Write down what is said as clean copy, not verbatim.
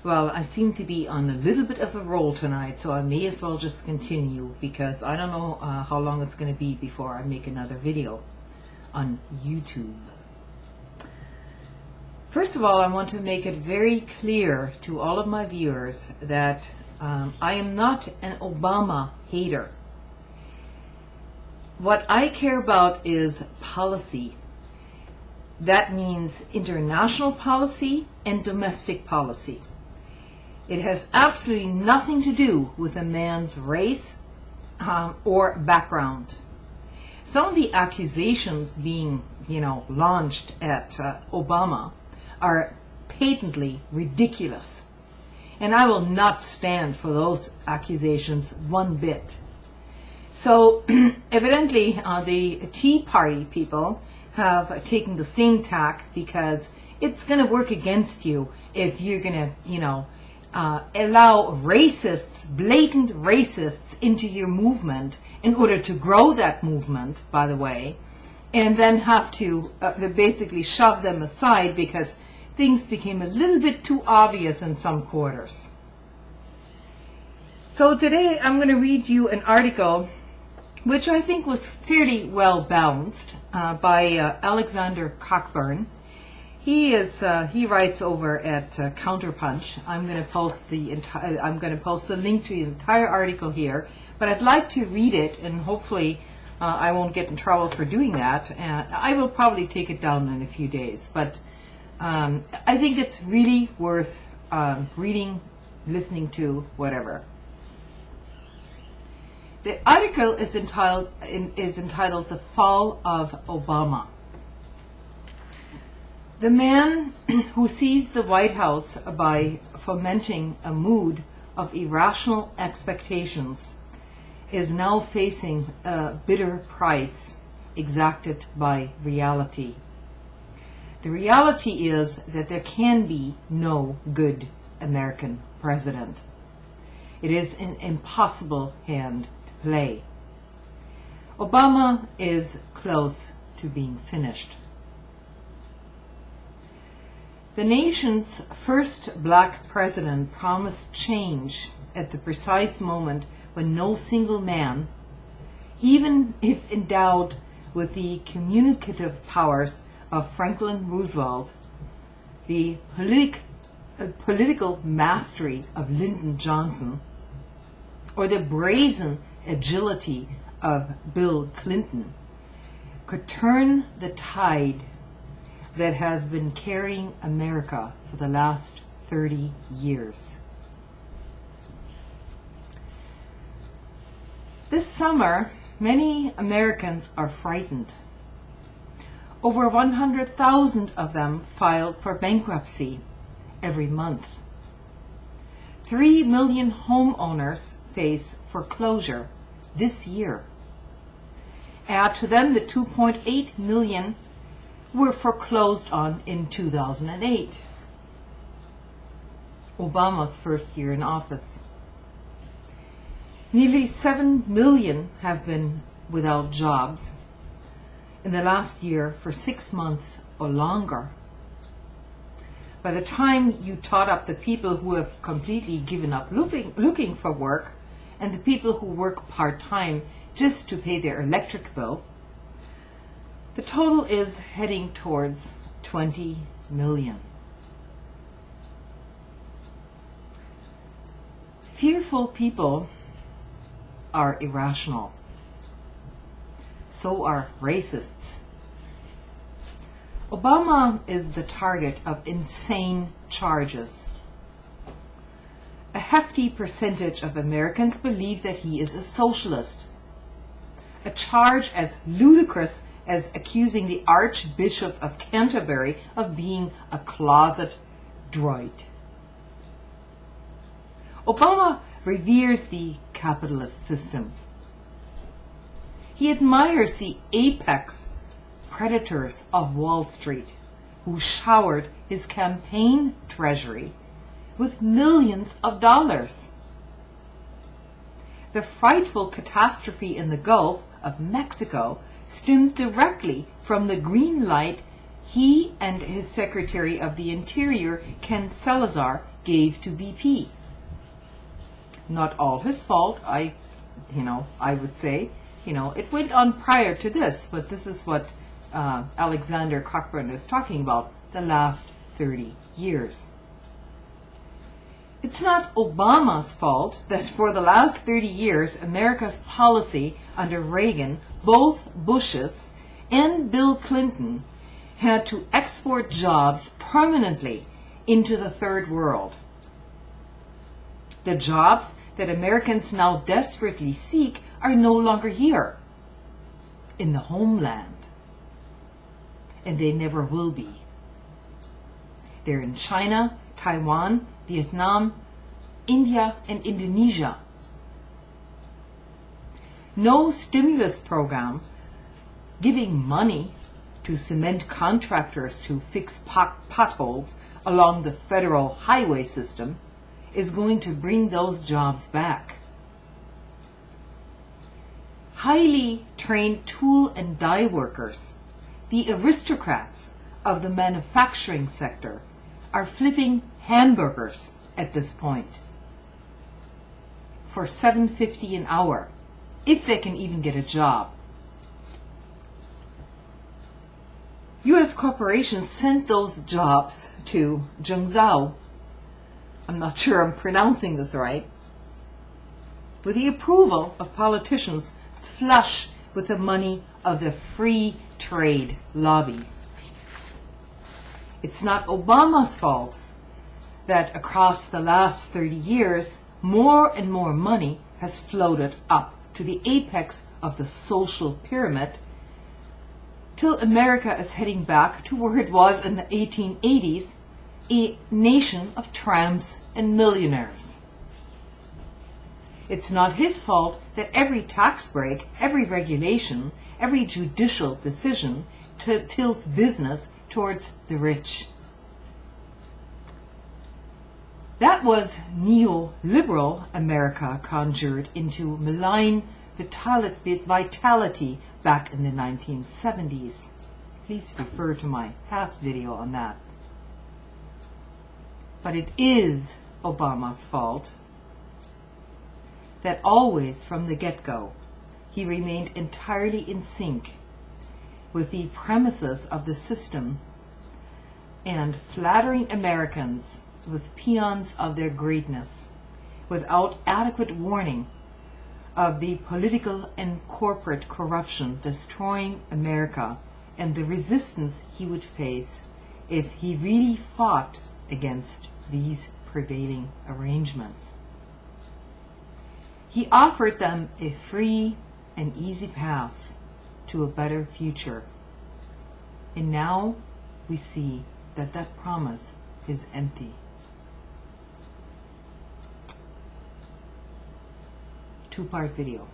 Well, I seem to be on a little bit of a roll tonight, so I may as well just continue because I don't know how long it's going to be before I make another video on YouTube. First of all, I want to make it very clear to all of my viewers that I am not an Obama hater. What I care about is policy. That means international policy and domestic policy. It has absolutely nothing to do with a man's race or background. Some of the accusations being, launched at Obama are patently ridiculous. And I will not stand for those accusations one bit. So evidently the Tea Party people have taken the same tack because it's going to work against you if you're going to, allow racists, blatant racists into your movement in order to grow that movement, by the way, and then have to basically shove them aside because things became a little bit too obvious in some quarters. So today I'm going to read you an article which I think was fairly well balanced by Alexander Cockburn. He writes over at Counterpunch. I'm going to post the link to the entire article here, but I'd like to read it, and hopefully I won't get in trouble for doing that. I will probably take it down in a few days, but I think it's really worth reading, listening to, whatever. The article is entitled "The Fall of Obama." The man who seized the White House by fomenting a mood of irrational expectations is now facing a bitter price exacted by reality. The reality is that there can be no good American president. It is an impossible hand to play. Obama is close to being finished. The nation's first black president promised change at the precise moment when no single man, even if endowed with the communicative powers of Franklin Roosevelt, the political mastery of Lyndon Johnson, or the brazen agility of Bill Clinton, could turn the tide that has been carrying America for the last 30 years. This summer, many Americans are frightened. Over 100,000 of them filed for bankruptcy every month. 3 million homeowners face foreclosure this year. Add to them the 2.8 million were foreclosed on in 2008, Obama's first year in office. Nearly 7 million have been without jobs in the last year for 6 months or longer. By the time you tot up the people who have completely given up looking for work and the people who work part-time just to pay their electric bill, the total is heading towards 20 million. Fearful people are irrational. So are racists. Obama is the target of insane charges. A hefty percentage of Americans believe that he is a socialist. A charge as ludicrous as accusing the Archbishop of Canterbury of being a closet droid. Obama reveres the capitalist system. He admires the apex predators of Wall Street, who showered his campaign treasury with millions of dollars. The frightful catastrophe in the Gulf of Mexico stemmed directly from the green light he and his Secretary of the Interior, Ken Salazar, gave to BP. Not all his fault, I would say. It went on prior to this, but this is what Alexander Cockburn is talking about, the last 30 years. It's not Obama's fault that for the last 30 years, America's policy under Reagan, both Bushes and Bill Clinton, had to export jobs permanently into the third world. The jobs that Americans now desperately seek are no longer here, in the homeland. And they never will be. They're in China, Taiwan, Vietnam, India, and Indonesia. No stimulus program giving money to cement contractors to fix potholes along the federal highway system is going to bring those jobs back. Highly trained tool and die workers, the aristocrats of the manufacturing sector, are flipping hamburgers at this point for $7.50 an hour, if they can even get a job. U.S. corporations sent those jobs to Zhengzhou, I'm not sure I'm pronouncing this right, with the approval of politicians flush with the money of the free trade lobby. It's not Obama's fault that across the last 30 years, more and more money has floated up to the apex of the social pyramid till America is heading back to where it was in the 1880s, a nation of tramps and millionaires. It's not his fault that every tax break, every regulation, every judicial decision tilts business towards the rich. That was neoliberal America conjured into malign vitality back in the 1970s. Please refer to my past video on that. But it is Obama's fault that always from the get-go he remained entirely in sync with the premises of the system and flattering Americans with peons of their greatness without adequate warning of the political and corporate corruption destroying America and the resistance he would face if he really fought against these prevailing arrangements. He offered them a free and easy pass to a better future. And now we see that that promise is empty. Two-part video.